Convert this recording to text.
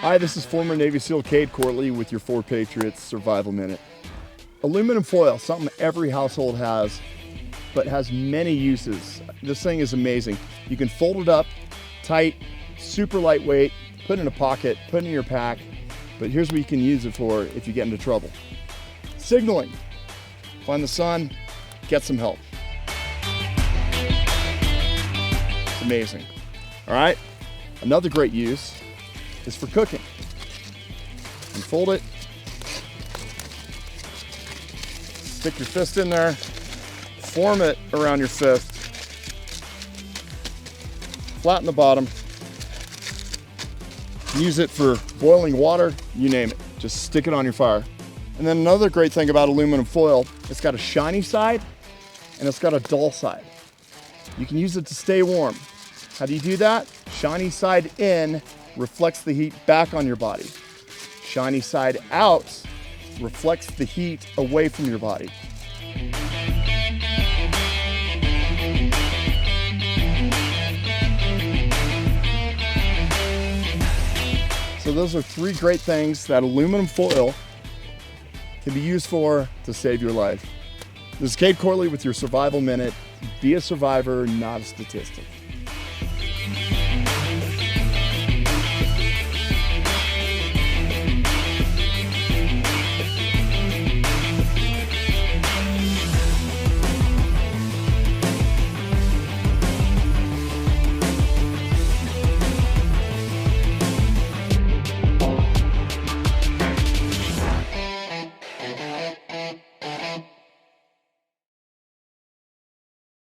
Hi, this is former Navy SEAL Cade Courtley with your 4Patriots Survival Minute. Aluminum foil, something every household has, but has many uses. This thing is amazing. You can fold it up tight, super lightweight, put it in a pocket, put it in your pack, but here's what you can use it for if you get into trouble. Signaling. Find the sun, get some help. It's amazing. All right, another great use is for cooking. Unfold it, stick your fist in there, form it around your fist, flatten the bottom, use it for boiling water, you name it, just stick it on your fire. And then another great thing about aluminum foil, it's got a shiny side and it's got a dull side. You can use it to stay warm. How do you do that? Shiny side in reflects the heat back on your body. Shiny side out reflects the heat away from your body. So those are three great things that aluminum foil can be used for to save your life. This is Cade Courtley with your Survival Minute. Be a survivor, not a statistic.